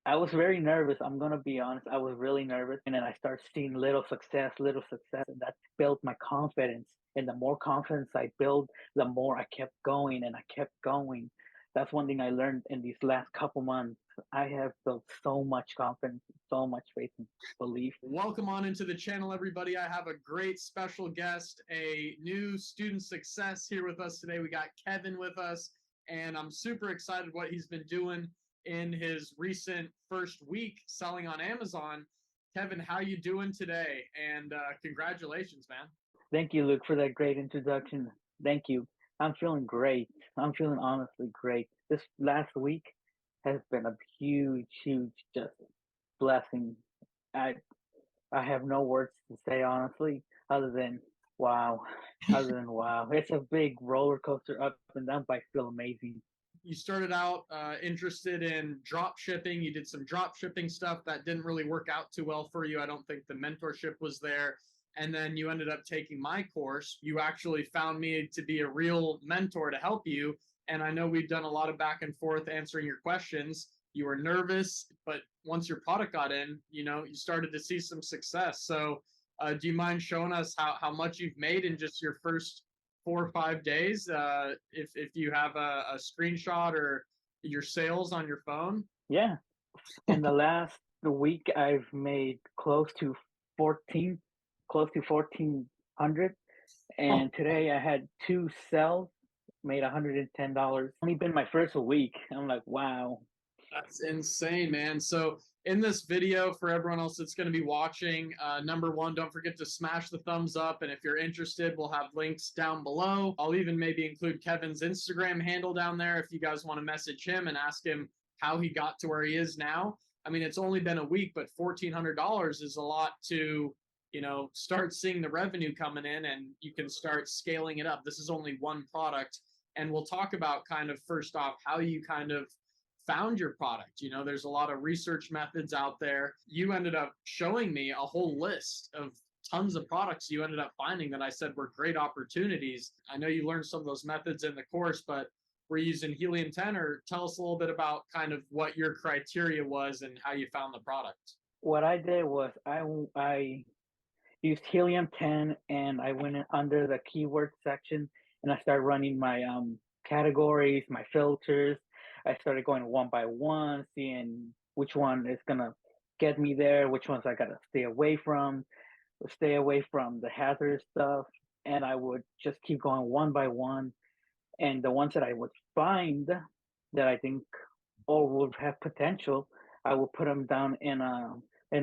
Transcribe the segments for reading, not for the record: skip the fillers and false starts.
I was very nervous. I'm gonna be honest. I was really nervous, and then I started seeing little success, and that built my confidence. And the more confidence I built, the more I kept going, and I kept going. That's one thing I learned in these last couple months. I have built so much confidence, so much faith and belief. Welcome on into the channel, everybody. I have a great special guest, a new student success here with us today. We got Kevin with us, and I'm super excited what he's been doing in his recent first week selling on Amazon. Kevin, how you doing today? And congratulations, man. Thank you, Luke, for that great introduction. Thank you. I'm feeling great. I'm feeling honestly great. This last week has been a huge just blessing. I I have no words to say honestly, other than wow, other than wow. It's a big roller coaster up and down, but I feel amazing. You started out interested in drop shipping. You did some drop shipping stuff that didn't really work out too well for you. I don't think the mentorship was there. And then you ended up taking my course. You actually found me to be a real mentor to help you. And I know we've done a lot of back and forth answering your questions. You were nervous, but once your product got in, you started to see some success. So do you mind showing us how much you've made in just your first 4 or 5 days? If you have a screenshot or your sales on your phone. Yeah. In the last week I've made14 close to 1400, Oh, and today I had two sales, made $110. Only been my first week. I'm like, wow. that's insane, man. So in this video, for everyone else that's going to be watching, number one, don't forget to smash the thumbs up. And if you're interested, we'll have links down below. I'll even maybe include Kevin's Instagram handle down there if you guys want to message him and ask him how he got to where he is now. I mean, it's only been a week, but $1,400 is a lot to, start seeing the revenue coming in, and you can start scaling it up. This is only one product. And we'll talk about kind of first off how you kind of found your product. There's a lot of research methods out there. You ended up showing me a whole list of tons of products you ended up finding that I said were great opportunities. I know you learned some of those methods in the course, but we're using Helium 10, or tell us a little bit about kind of what your criteria was and how you found the product. What I did was I used Helium 10, and I went in under the keyword section, and I started running my categories, my filters. I started going one by one, seeing which one is gonna get me there, which ones I gotta stay away from the hazardous stuff, and I would just keep going one by one. And the ones that I would find that I think or would have potential, I will put them down in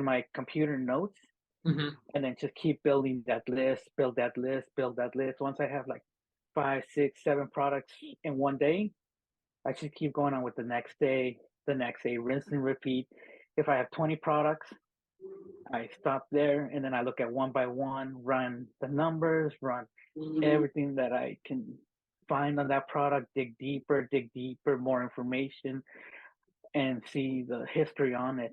my computer notes, Mm-hmm. and then just keep building that list, build that list, build that list. Once I have like five, six, seven products in one day, I just keep going on with the next day, rinse and repeat. If I have 20 products, I stop there, and then I look at one by one, run the numbers, run everything that I can find on that product, dig deeper, more information, and see the history on it,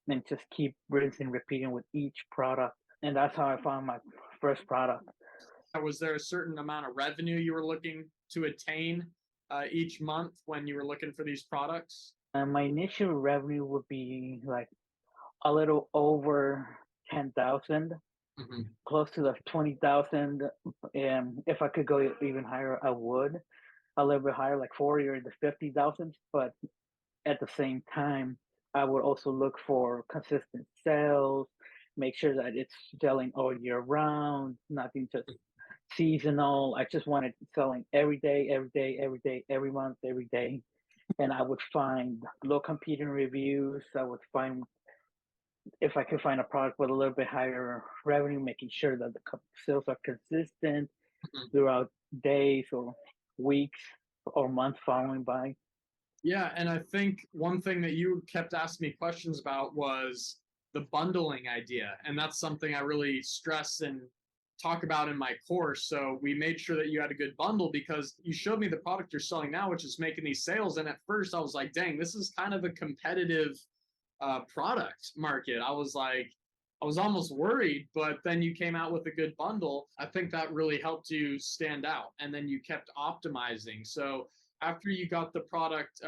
and just keep rinsing, repeating with each product. And that's how I found my first product. Was there a certain amount of revenue you were looking to attain each month when you were looking for these products? My initial revenue would be like a little over 10,000, Mm-hmm. close to the 20,000. And if I could go even higher, I would. A little bit higher, like 40 or the 50,000. But at the same time, I would also look for consistent sales, make sure that it's selling all year round, nothing just seasonal. I just wanted selling every day, every day, every day, every month, every day. And I would find low competing reviews. I would find if I could find a product with a little bit higher revenue, making sure that the sales are consistent throughout days or weeks or months following by. Yeah, and I think one thing that you kept asking me questions about was the bundling idea. And that's something I really stress and talk about in my course. So we made sure that you had a good bundle because you showed me the product you're selling now, which is making these sales. And at first I was like, dang, this is kind of a competitive product market. I was almost worried, but then you came out with a good bundle. I think that really helped you stand out. And then you kept optimizing. So after you got the product,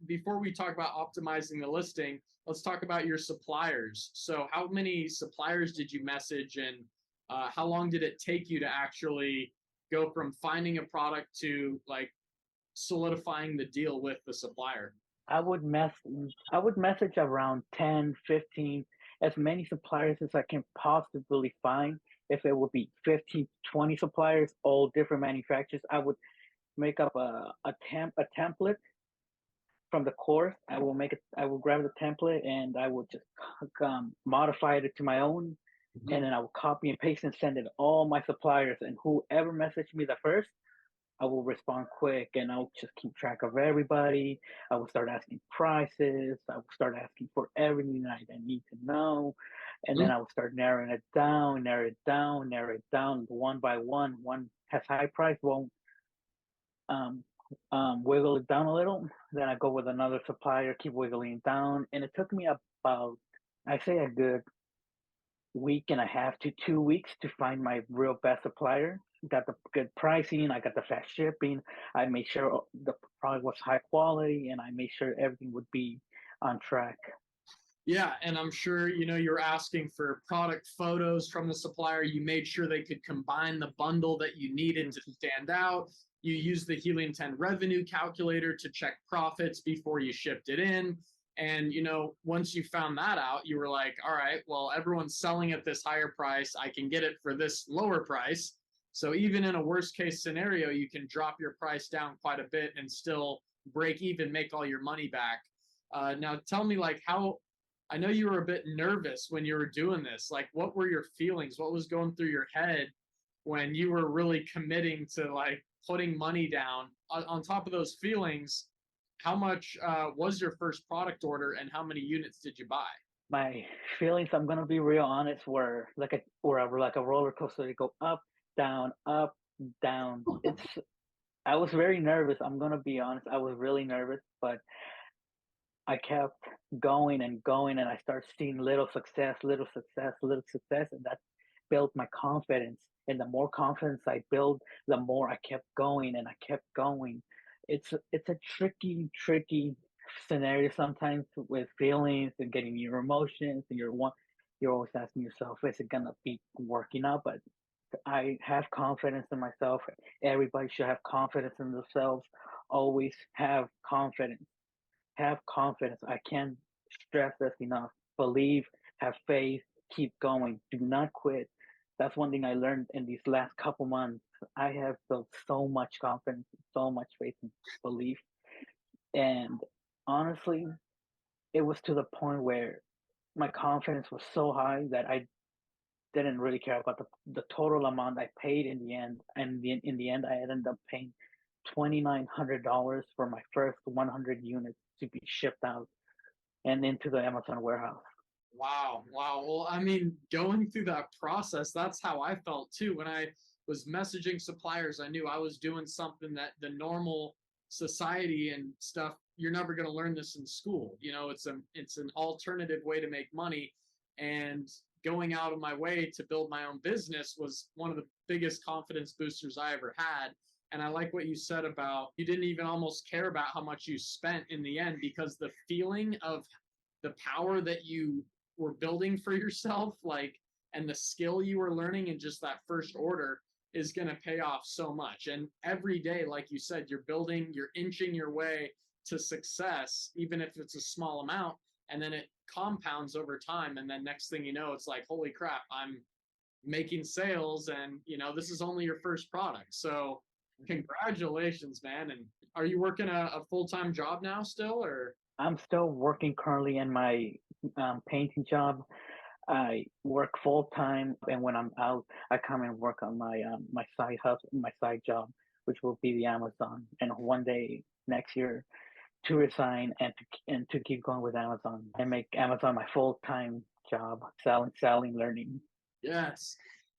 before we talk about optimizing the listing, let's talk about your suppliers. So how many suppliers did you message, and how long did it take you to actually go from finding a product to like solidifying the deal with the supplier? I would mess I would message around 10, 15, as many suppliers as I can possibly find. If it would be 15, 20 suppliers, all different manufacturers, I would make up a template from the course. I will grab the template and I will just modify it to my own, Mhm. and then I will copy and paste and send it all my suppliers. And whoever messaged me the first, I will respond quick, and I'll just keep track of everybody. I will start asking prices. I will start asking for everything I need to know. And then I will start narrowing it down, narrow it down one by one. One has high price, won't um, wiggle it down a little. Then I go with another supplier, keep wiggling it down. And it took me about, I say, a good week and a half to 2 weeks to find my real best supplier. Got the good pricing, I got the fast shipping, I made sure the product was high quality, and I made sure everything would be on track. Yeah, and I'm sure you're asking for product photos from the supplier. You made sure they could combine the bundle that you needed to Mhm. stand out. You used the Helium 10 revenue calculator to check profits before you shipped it in. And once you found that out, you were like, all right, well, everyone's selling at this higher price. I can get it for this lower price. So even in a worst case scenario, you can drop your price down quite a bit and still break even, make all your money back. Now tell me, like, how I know you were a bit nervous when you were doing this. Like, what were your feelings? What was going through your head when you were really committing to like putting money down? On top of those feelings, how much was your first product order, and how many units did you buy? My feelings, I'm gonna be real honest, were like a roller coaster. They go up, down. I was very nervous. I'm gonna be honest. I was really nervous, but I kept going and going, and I started seeing little success, and that built my confidence. And the more confidence I built, the more I kept going and I kept going. It's a tricky scenario sometimes with feelings and getting your emotions, and you're always asking yourself, is it gonna be working out? But I have confidence in myself. Everybody should have confidence in themselves. Always have confidence. I can't stress this enough. Believe, have faith, keep going. Do not quit. That's one thing I learned in these last couple months. I have built so much confidence, so much faith and belief. And honestly, it was to the point where my confidence was so high that I didn't really care about the total amount I paid in the end. And in the end, I ended up paying $2,900 for my first 100 units to be shipped out and into the Amazon warehouse. Wow, wow. Well, I mean, going through that process, that's how I felt too. When I was messaging suppliers, I knew I was doing something that the normal society and stuff, you're never going to learn this in school. It's an alternative way to make money, and going out of my way to build my own business was one of the biggest confidence boosters I ever had. And I like what you said about you didn't even almost care about how much you spent in the end, because the feeling of the power that you were building for yourself, like, and the skill you were learning in just that first order is going to pay off so much. And every day, like you said, you're inching your way to success, even if it's a small amount, and then it compounds over time. And then next thing you know, it's like, holy crap, I'm making sales, and this is only your first product. So congratulations, man. And are you working a full-time job now still, or? I'm still working currently in my painting job. I work full time, and when I'm out, I come and work on my side hustle, my side job, which will be the Amazon. And one day next year, to resign and to keep going with Amazon and make Amazon my full time job, selling, learning. Yes.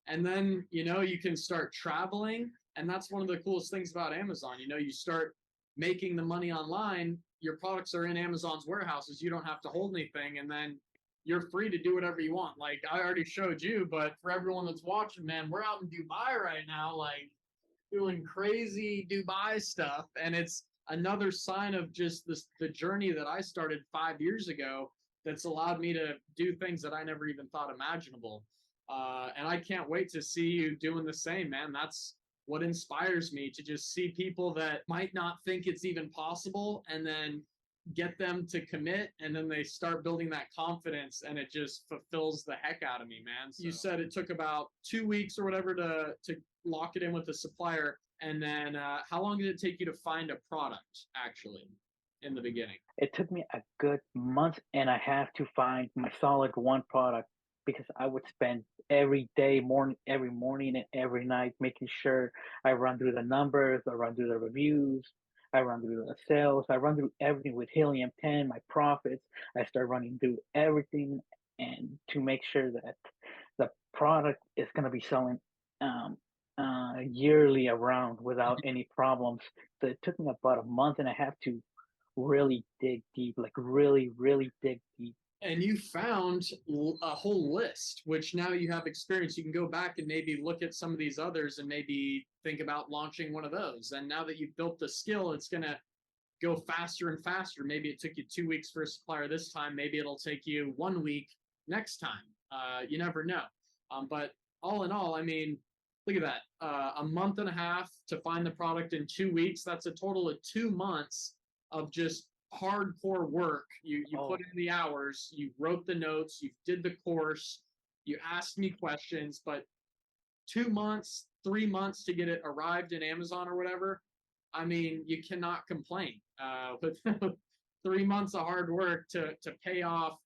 And then, you can start traveling. And that's one of the coolest things about Amazon. You start making the money online, your products are in Amazon's warehouses. You don't have to hold anything. And then you're free to do whatever you want. Like I already showed you, but for everyone that's watching, man, we're out in Dubai right now, like doing crazy Dubai stuff. And it's another sign of just the journey that I started 5 years ago that's allowed me to do things that I never even thought imaginable. And I can't wait to see you doing the same, man. That's what inspires me, to just see people that might not think it's even possible and then get them to commit, and then they start building that confidence, and it just fulfills the heck out of me, man. So, you said it took about 2 weeks or whatever to lock it in with the supplier, and then how long did it take you to find a product actually in the beginning? It took me a good month and a half to find my solid one product because I would spend every morning and every night making sure I run through the numbers, I run through the reviews, I run through the sales, I run through everything with Helium 10, my profits. I start running through everything and to make sure that the product is going to be selling um, yearly around without any problems. So it took me about a month and a half to really dig deep, like really, really dig deep. And you found a whole list, which now you have experience. You can go back and maybe look at some of these others and maybe think about launching one of those. And now that you've built the skill, it's going to go faster and faster. Maybe it took you 2 weeks for a supplier this time. Maybe it'll take you 1 week next time. You never know. But all in all, I mean, look at that. A month and a half to find the product in 2 weeks. That's a total of 2 months of just hardcore work. You put Oh, in the hours, you wrote the notes, you did the course, you asked me questions, but 2 months, 3 months to get it arrived in Amazon or whatever. I mean, you cannot complain with 3 months of hard work to pay off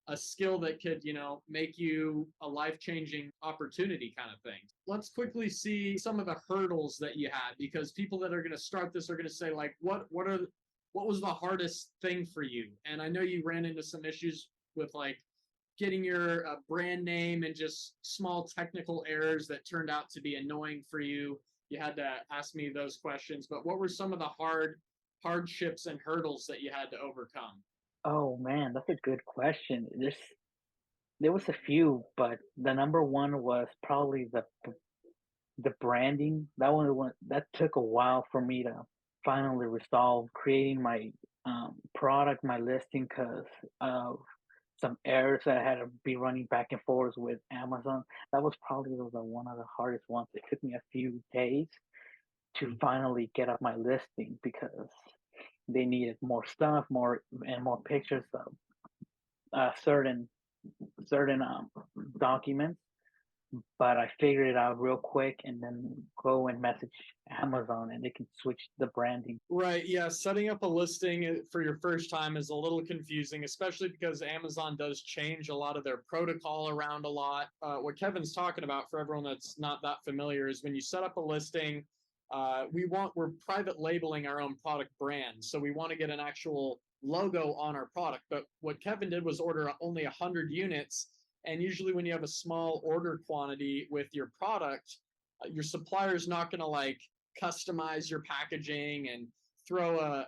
a skill that could, make you a life-changing opportunity kind of thing. Let's quickly see some of the hurdles that you had, because people that are going to start this are going to say, like, what was the hardest thing for you? And I know you ran into some issues with, like, getting your brand name and just small technical errors that turned out to be annoying for you. You had to ask me those questions, but what were some of the hardships and hurdles that you had to overcome? oh man, that's a good question. There was a few, but the number one was probably the branding. That took a while for me to finally resolve creating my product, my listing, because of some errors that I had to be running back and forth with Amazon. That was probably one of the hardest ones. It took me a few days to finally get up my listing because they needed more stuff, more pictures of certain documents. But I figured it out real quick, and then go and message Amazon, and they can switch the branding. Right. Yeah. Setting up a listing for your first time is a little confusing, especially because Amazon does change a lot of their protocol around a lot. What Kevin's talking about, for everyone that's not that familiar, is when you set up a listing, we're private labeling our own product brand. So we want to get an actual logo on our product. But what Kevin did was order only 100 units. And usually when you have a small order quantity with your product, your supplier is not going to, like, customize your packaging and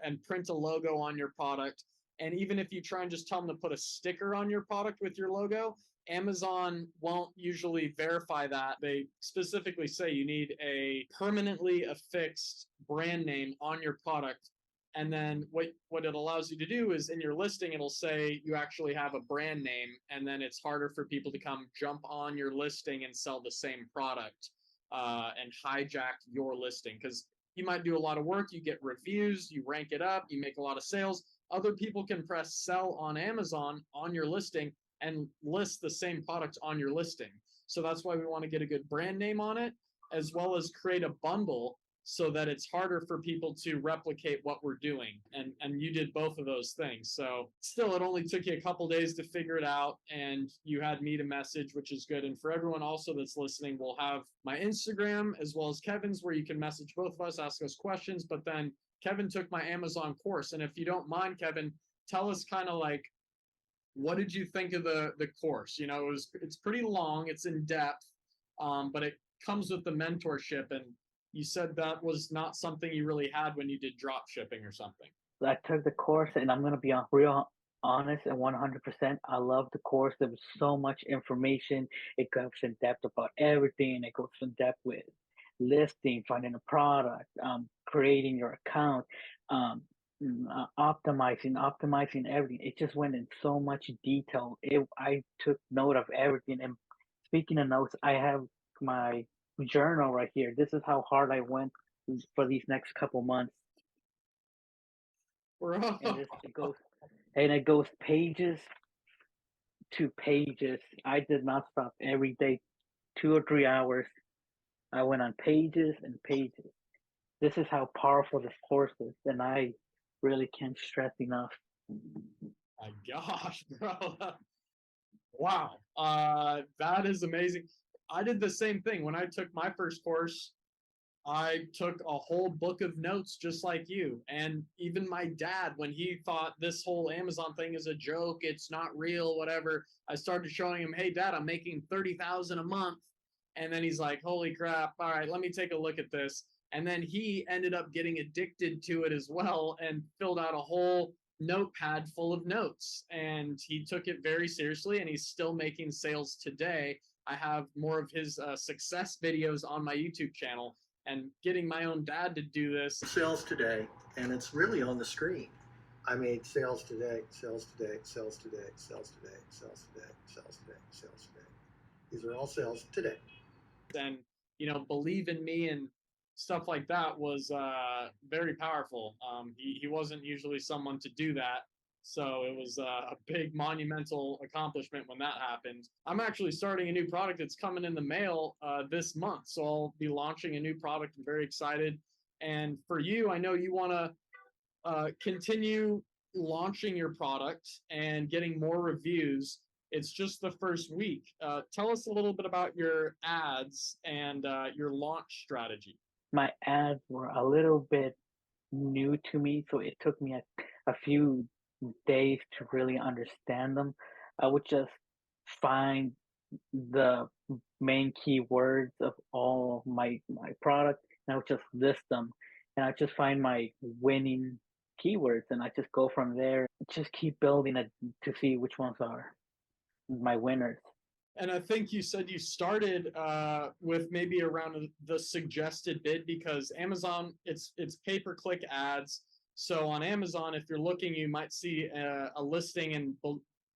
and print a logo on your product. And even if you try and just tell them to put a sticker on your product with your logo, Amazon won't usually verify that. They specifically say you need a permanently affixed brand name on your product. And then what it allows you to do is, in your listing, it'll say you actually have a brand name, and then it's harder for people to come jump on your listing and sell the same product and hijack your listing. Because you might do a lot of work, you get reviews, you rank it up, you make a lot of sales. Other people can press sell on Amazon on your listing and list the same product on your listing. So that's why we want to get a good brand name on it, as well as create a bundle so that it's harder for people to replicate what we're doing. And you did both of those things. So still, it only took you a couple days to figure it out, and you had me to message, which is good. And for everyone also that's listening, we'll have my Instagram as well as Kevin's, where you can message both of us, ask us questions. But then Kevin took my Amazon course. And if you don't mind, Kevin, tell us kind of like, what did you think of the course? It's pretty long, it's in depth, but it comes with the mentorship. And you said that was not something you really had when you did drop shipping or something. I took the course, and I'm gonna be real honest and 100%. I love the course. There was so much information. It goes in depth about everything. It goes in depth with listing, finding a product, creating your account, optimizing everything. It just went in so much detail. I took note of everything. And speaking of notes, I have my journal right here. This is how hard I went for these next couple months, Bro. and it goes pages to pages. I did not stop every day, 2 or 3 hours. I went on pages and pages. This is how powerful this course is, and I really can't stress enough. My gosh, bro. Wow. That is amazing. I did the same thing when I took my first course. I took a whole book of notes just like you. And even my dad, when he thought this whole Amazon thing is a joke, it's not real, whatever, I started showing him, hey, dad, I'm making 30,000 a month. And then he's like, holy crap. All right, let me take a look at this. And then he ended up getting addicted to it as well and filled out a whole notepad full of notes. And he took it very seriously, and he's still making sales today. I have more of his success videos on my YouTube channel, and getting my own dad to do this. Sales today, and it's really on the screen. I made sales today, sales today, sales today, sales today, sales today, sales today, sales today. These are all sales today. And, believe in me and stuff like that was very powerful. He wasn't usually someone to do that. So it was a big monumental accomplishment when that happened. I'm actually starting a new product that's coming in the mail this month. So I'll be launching a new product. I'm very excited. And for you, I know you want to continue launching your product and getting more reviews. It's just the first week. Tell us a little bit about your ads and your launch strategy. My ads were a little bit new to me, so it took me a few days to really understand them. I would just find the main keywords of all my product, and I would just list them, and I just find my winning keywords, and I just go from there. Just keep building it to see which ones are my winners. And I think you said you started with maybe around the suggested bid, because Amazon, it's pay-per-click ads. So on Amazon, if you're looking, you might see a listing, and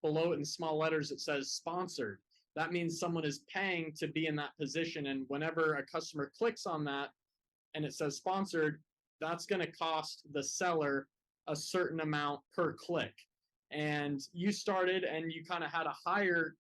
below it in small letters it says sponsored. That means someone is paying to be in that position. And whenever a customer clicks on that and it says sponsored, that's going to cost the seller a certain amount per click. And you started and you kind of had a higher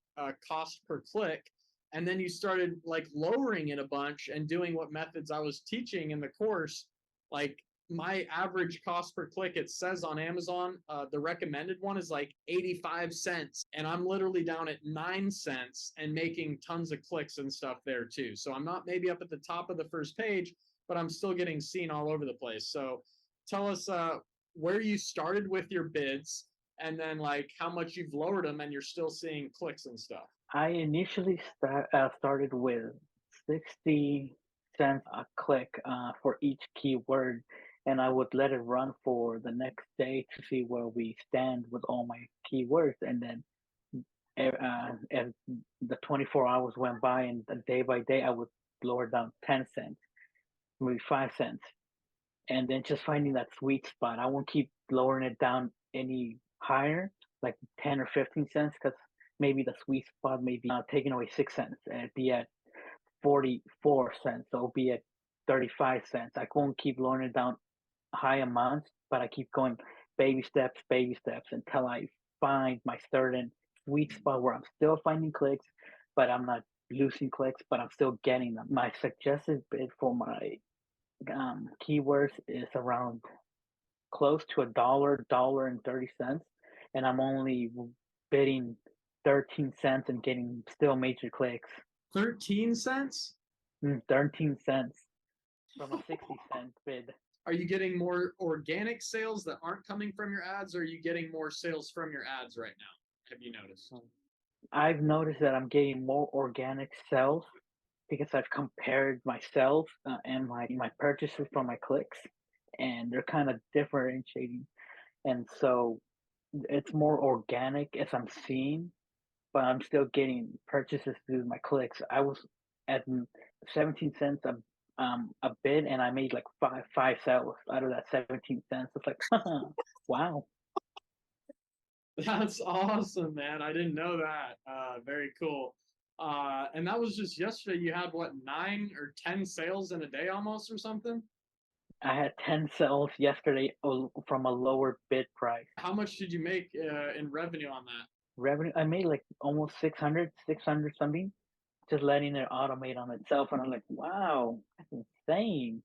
cost per click, and then you started like lowering it a bunch and doing what methods I was teaching in the course. Like my average cost per click, it says on Amazon, the recommended one is like 85 cents, and I'm literally down at 9 cents and making tons of clicks and stuff there too. So I'm not maybe up at the top of the first page, but I'm still getting seen all over the place. So tell us where you started with your bids, and then like how much you've lowered them and you're still seeing clicks and stuff. I initially started with 60 cents a click for each keyword, and I would let it run for the next day to see where we stand with all my keywords. And then as the 24 hours went by, and day by day, I would lower down 10 cents, maybe 5 cents, and then just finding that sweet spot. I won't keep lowering it down any higher, like 10 or 15 cents, because maybe the sweet spot may be taking away 6 cents and it'd be at 44 cents. So it'll be at 35 cents. I won't keep lowering it down high amounts, but I keep going baby steps until I find my certain sweet spot where I'm still finding clicks, but I'm not losing clicks, but I'm still getting them. My suggested bid for my keywords is around close to $1, and 30 cents, and I'm only bidding 13 cents and getting still major clicks. 13 cents? 13 cents from a 60-cent bid. Are you getting more organic sales that aren't coming from your ads, or are you getting more sales from your ads right now? Have you noticed? I've noticed that I'm getting more organic sales because I've compared myself and my purchases from my clicks, and they're kind of differentiating. And so it's more organic as I'm seeing, but I'm still getting purchases through my clicks. I was at 17 cents a bid, and I made like five sales out of that 17 cents. It's like, wow. That's awesome, man. I didn't know that. Very cool. And that was just yesterday. You had what, 9 or 10 sales in a day almost or something? I had 10 sales yesterday from a lower bid price. How much did you make in revenue on that? Revenue, I made like almost 600 something, just letting it automate on itself. And I'm like, wow, that's insane.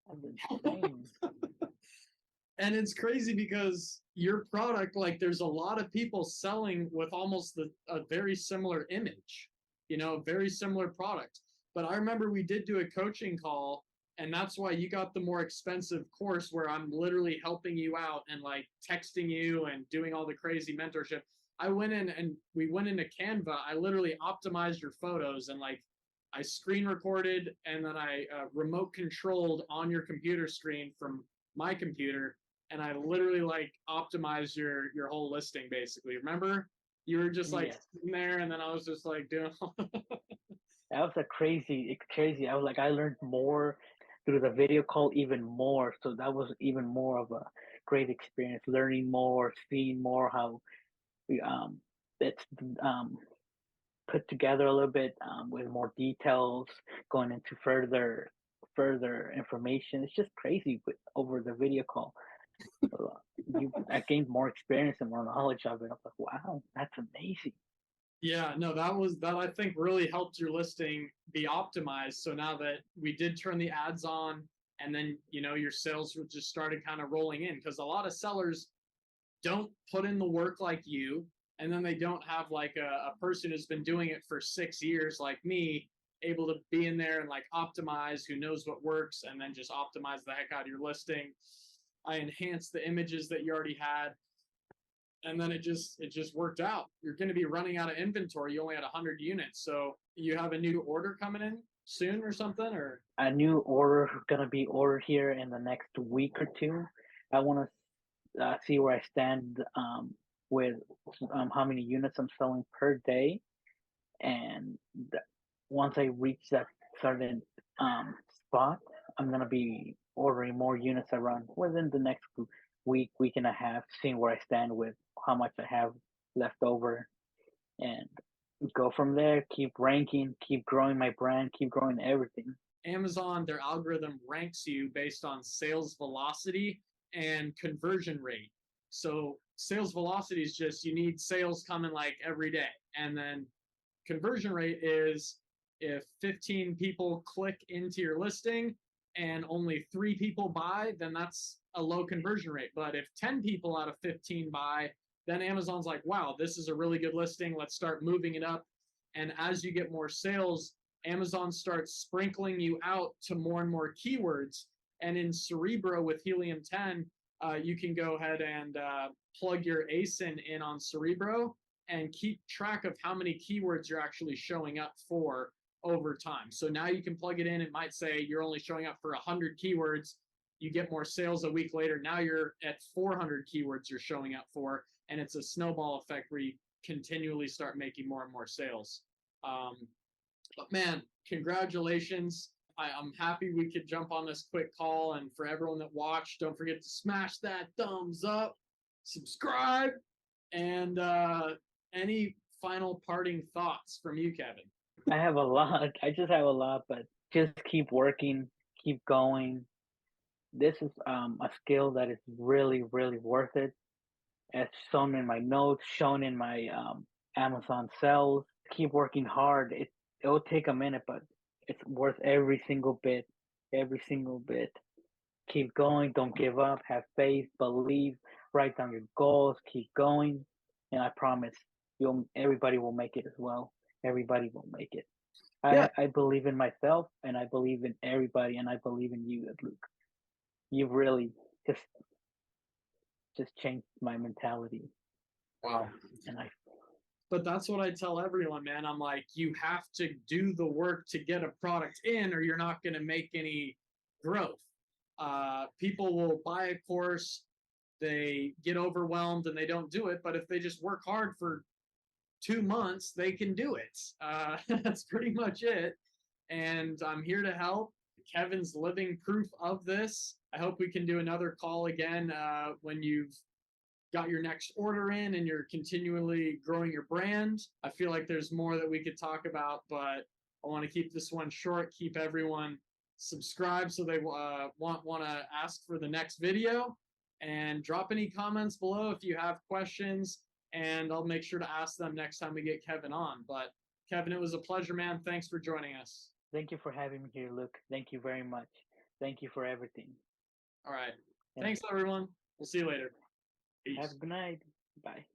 That's insane. And it's crazy because your product, like, there's a lot of people selling with almost a very similar image, very similar product. But I remember we did do a coaching call, and that's why you got the more expensive course where I'm literally helping you out and like texting you and doing all the crazy mentorship. I went in and we went into Canva. I literally optimized your photos and like I screen recorded and then I remote controlled on your computer screen from my computer, and I literally like optimized your whole listing basically. Remember? You were just like Yes. sitting there, and then I was just like doing. That was crazy. I was like, I learned more through the video call, even more. So that was even more of a great experience, learning more, seeing more how we it's um put together a little bit with more details, going into further information. It's just crazy over the video call. I gained more experience and more knowledge of it. I was like, wow, that's amazing. Yeah, no, that I think really helped your listing be optimized. So now that we did turn the ads on, and then your sales were just started kind of rolling in, because a lot of sellers don't put in the work like you, and then they don't have like a person who's been doing it for 6 years like me, able to be in there and like optimize, who knows what works, and then just optimize the heck out of your listing. I enhanced the images that you already had, and then it just worked out. You're going to be running out of inventory. You only had 100 units, so you have a new order coming in soon or something, or A new order gonna be ordered here in the next week or two. I want to see where I stand with how many units I'm selling per day, and once I reach that certain spot, I'm gonna be ordering more units around within the next week and a half, seeing where I stand with how much I have left over, and go from there. Keep ranking, keep growing my brand, keep growing everything. Amazon, their algorithm ranks you based on sales velocity and conversion rate. So sales velocity is just you need sales coming like every day. And then conversion rate is if 15 people click into your listing and only 3 people buy, then that's a low conversion rate. But if 10 people out of 15 buy, then Amazon's like, wow, this is a really good listing. Let's start moving it up. And as you get more sales, Amazon starts sprinkling you out to more and more keywords. And in Cerebro with Helium 10, you can go ahead and plug your ASIN in on Cerebro and keep track of how many keywords you're actually showing up for over time. So now you can plug it in. It might say you're only showing up for 100 keywords. You get more sales a week later. Now you're at 400 keywords you're showing up for. And it's a snowball effect where you continually start making more and more sales. But man, congratulations. I'm happy we could jump on this quick call. And for everyone that watched, don't forget to smash that thumbs up, subscribe, and any final parting thoughts from you, Kevin? I have a lot. I just have a lot, but just keep working, keep going. This is a skill that is really, really worth it. It's shown in my notes, shown in my Amazon sales. Keep working hard. It will take a minute, but it's worth every single bit. Every single bit. Keep going. Don't give up. Have faith. Believe. Write down your goals. Keep going, and I promise everybody will make it as well. Everybody will make it. Yeah. I believe in myself, and I believe in everybody, and I believe in you, Luke. You've really just changed my mentality. Wow. And But that's what I tell everyone, man. I'm like, you have to do the work to get a product in, or you're not going to make any growth. People will buy a course, they get overwhelmed, and they don't do it. But if they just work hard for 2 months, they can do it. That's pretty much it. And I'm here to help. Kevin's living proof of this. I hope we can do another call again when you've got your next order in and you're continually growing your brand. I feel like there's more that we could talk about, but I want to keep this one short, keep everyone subscribed so they want to ask for the next video, and drop any comments below if you have questions, and I'll make sure to ask them next time we get Kevin on. But Kevin, it was a pleasure, man. Thanks for joining us. Thank you for having me here, Luke. Thank you very much. Thank you for everything. All right. And Thanks, everyone. We'll see you later. have Peace. a good night. Bye.